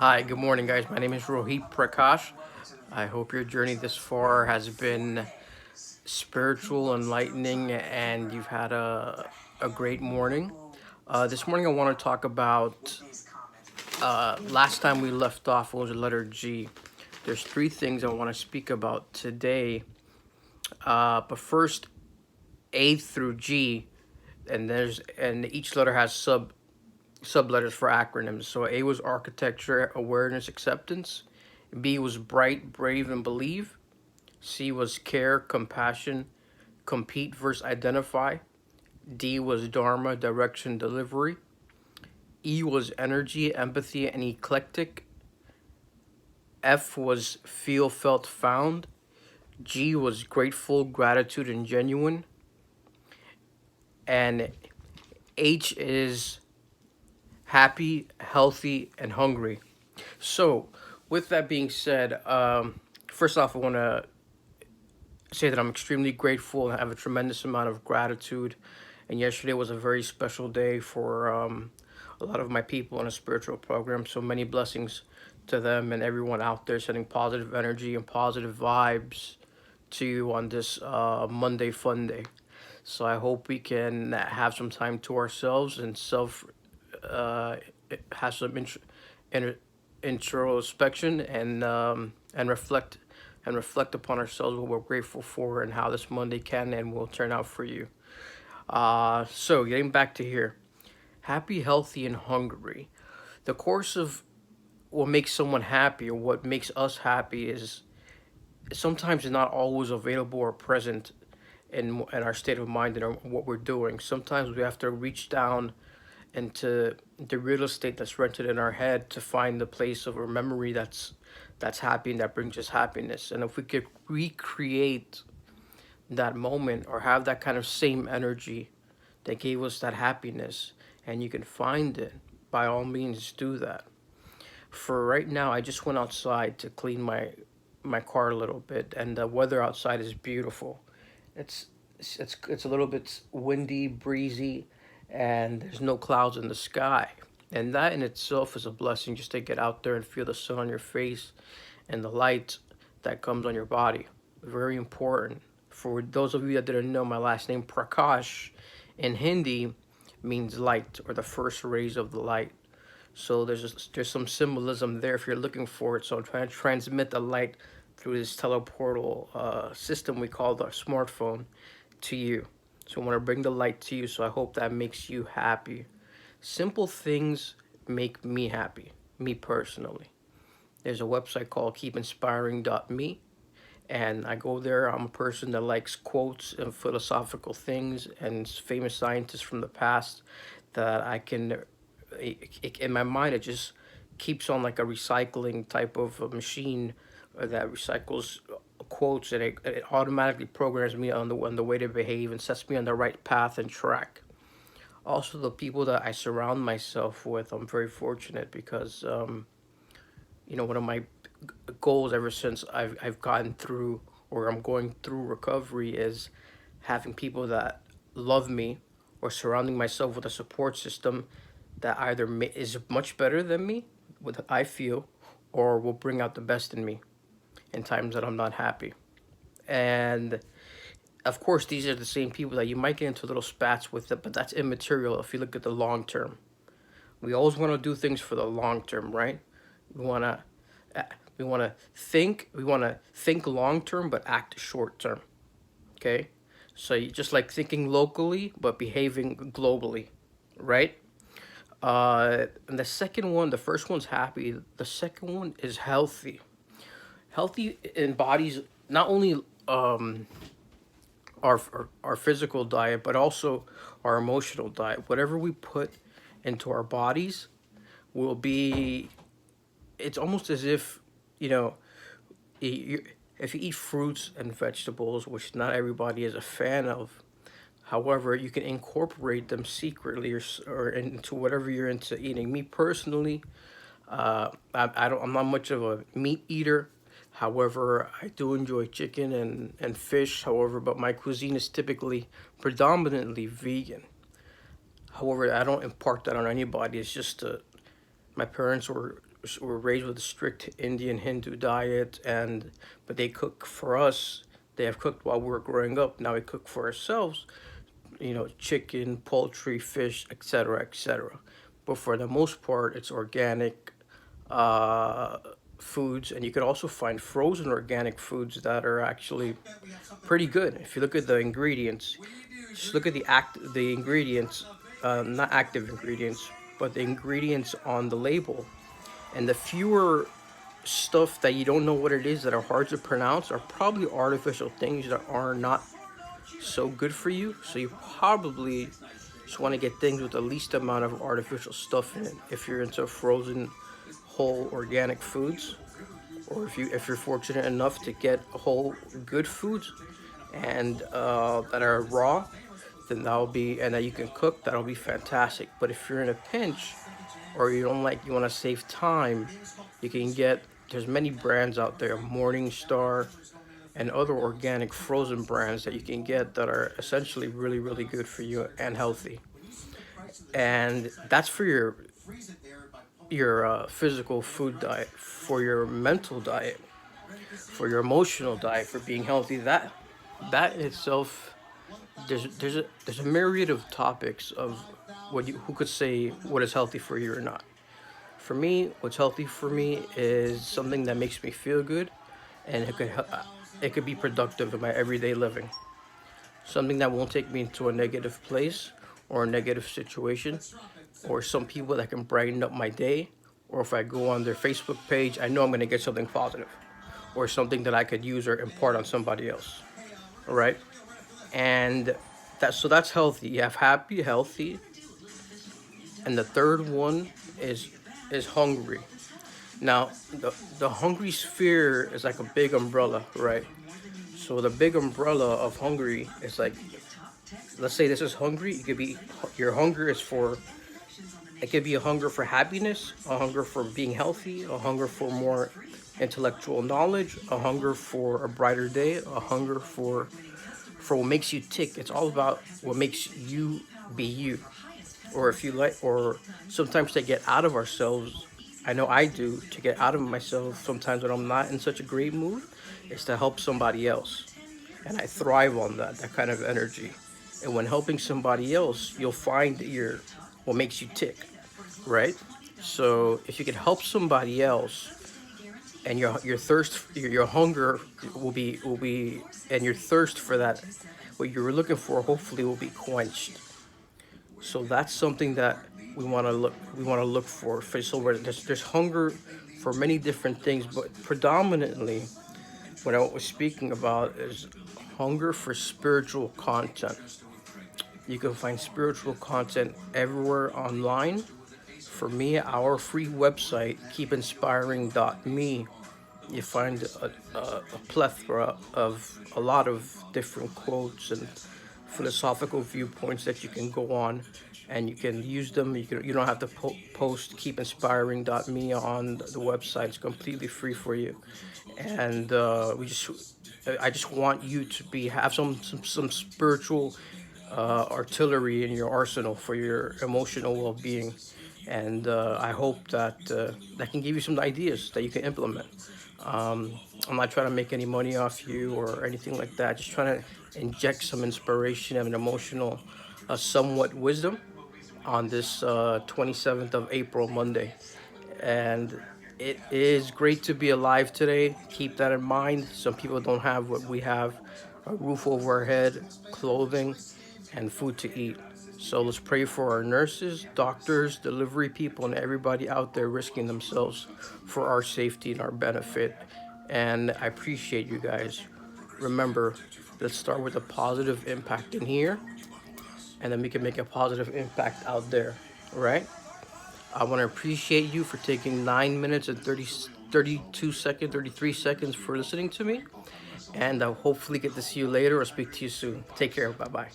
Hi, good morning, guys. My name is Rohit Prakash. I hope your journey this far has been spiritual, enlightening, and you've had a great morning. This morning, I want to talk about last time we left off was the letter G. There's three things I want to speak about today. But first, A through G, and each letter has subletters for acronyms. So A was architecture, awareness, acceptance. B was bright, brave, and believe. C was care, compassion, compete versus identify. D was dharma, direction, delivery. E was energy, empathy, and eclectic. F was feel, felt, found. G was grateful, gratitude, and genuine. And H is happy, healthy, and hungry. So, with that being said, first off, I want to say that I'm extremely grateful and have a tremendous amount of gratitude. And yesterday was a very special day for a lot of my people in a spiritual program. So many blessings to them and everyone out there sending positive energy and positive vibes to you on this Monday fun day. So I hope we can have some time to ourselves and uh, have some inter- introspection and reflect upon ourselves what we're grateful for and how this Monday can and will turn out for you. So getting back to here, happy, healthy, and hungry. The course of what makes someone happy or what makes us happy is sometimes not always available or present in our state of mind and what we're doing. Sometimes we have to reach down into the real estate that's rented in our head to find the place of a memory that's happy and that brings us happiness. And if we could recreate that moment or have that kind of same energy that gave us that happiness and you can find it, by all means do that. For right now, I just went outside to clean my car a little bit, and the weather outside is beautiful. It's it's a little bit windy, breezy, and there's no clouds in the sky. And that in itself is a blessing just to get out there and feel the sun on your face and the light that comes on your body. Very important. For those of you that didn't know, my last name Prakash in Hindi means light or the first rays of the light. So there's some symbolism there if you're looking for it. So I'm trying to transmit the light through this teleportal system we call the smartphone to you. So I want to bring the light to you. So I hope that makes you happy. Simple things make me happy, me personally. There's a website called keepinspiring.me, and I go there. I'm a person that likes quotes and philosophical things and famous scientists from the past that I can, in my mind, it just keeps on like a recycling type of a machine that recycles quotes, and it automatically programs me on the way to behave and sets me on the right path and track. Also, the people that I surround myself with, I'm very fortunate because one of my goals ever since I've gotten through or I'm going through recovery is having people that love me or surrounding myself with a support system that either is much better than me, what I feel, or will bring out the best in me in times that I'm not happy. And of course, these are the same people that you might get into little spats with, it, but that's immaterial if you look at the long term. We always want to do things for the long term, right? We want to we want to think long term but act short term. Okay, so you just like thinking locally but behaving globally, right? And the second one, the first one's happy. The second one is healthy. Healthy embodies not only our physical diet but also our emotional diet. Whatever we put into our bodies will be. It's almost as if you know you, if you eat fruits and vegetables, which not everybody is a fan of. However, you can incorporate them secretly or into whatever you're into eating. Me personally, I'm not much of a meat eater. However, I do enjoy chicken and fish. However, but my cuisine is typically predominantly vegan. However, I don't impart that on anybody. It's just my parents were raised with a strict Indian Hindu diet, and but they cook for us. They have cooked while we were growing up. Now we cook for ourselves. Chicken, poultry, fish, etc., etc. But for the most part, it's organic uh, foods, and you can also find frozen organic foods that are actually pretty good. If you look at the ingredients, just look at the ingredients, not active ingredients, but the ingredients on the label, and the fewer stuff that you don't know what it is that are hard to pronounce are probably artificial things that are not so good for you. So you probably just want to get things with the least amount of artificial stuff in it if you're into frozen whole organic foods, or if you're fortunate enough to get whole good foods and that are raw, then that'll be, and that you can cook, that'll be fantastic. But if you're in a pinch, or you want to save time, you can get, there's many brands out there, Morningstar and other organic frozen brands that you can get that are essentially really, really good for you and healthy. And that's for your physical food diet. For your mental diet, for your emotional diet, for being healthy, that in itself, there's a myriad of topics of who could say what is healthy for you or not. For me, what's healthy for me is something that makes me feel good, and it could be productive in my everyday living. Something that won't take me into a negative place or a negative situation, or some people that can brighten up my day, or if I go on their Facebook page, I know I'm going to get something positive, or something that I could use or impart on somebody else. All right, and that's healthy. You have happy, healthy, and the third one is hungry. Now, the hungry sphere is like a big umbrella, right? So the big umbrella of hungry is like, let's say this is hungry. It could be your hunger is for. It could be a hunger for happiness, a hunger for being healthy, a hunger for more intellectual knowledge, a hunger for a brighter day, a hunger for what makes you tick. It's all about what makes you be you. Or if you like, or sometimes to get out of ourselves, I know I do, to get out of myself sometimes when I'm not in such a great mood, is to help somebody else. And I thrive on that kind of energy. And when helping somebody else, you'll find that what makes you tick, right? So if you can help somebody else, and your hunger will be, and your thirst for that, what you were looking for, hopefully will be quenched. So that's something that we want to look for. So where there's hunger for many different things, but predominantly what I was speaking about is hunger for spiritual content. You can find spiritual content everywhere online. For me, our free website, keepinspiring.me, you find a plethora of a lot of different quotes and philosophical viewpoints that you can go on, and you can use them. You don't have to post keepinspiring.me on the website. It's completely free for you, and I just want you to have some spiritual artillery in your arsenal for your emotional well-being, and I hope that can give you some ideas that you can implement. I'm not trying to make any money off you or anything like that. Just trying to inject some inspiration and emotional, somewhat wisdom on this 27th of April, Monday. And it is great to be alive today. Keep that in mind. Some people don't have what we have: a roof over our head, clothing, and food to eat. So let's pray for our nurses, doctors, delivery people, and everybody out there risking themselves for our safety and our benefit. And I appreciate you guys. Remember, let's start with a positive impact in here, and then we can make a positive impact out there. All right? I want to appreciate you for taking 9 minutes and 32 seconds, 33 seconds for listening to me. And I'll hopefully get to see you later or speak to you soon. Take care. Bye bye.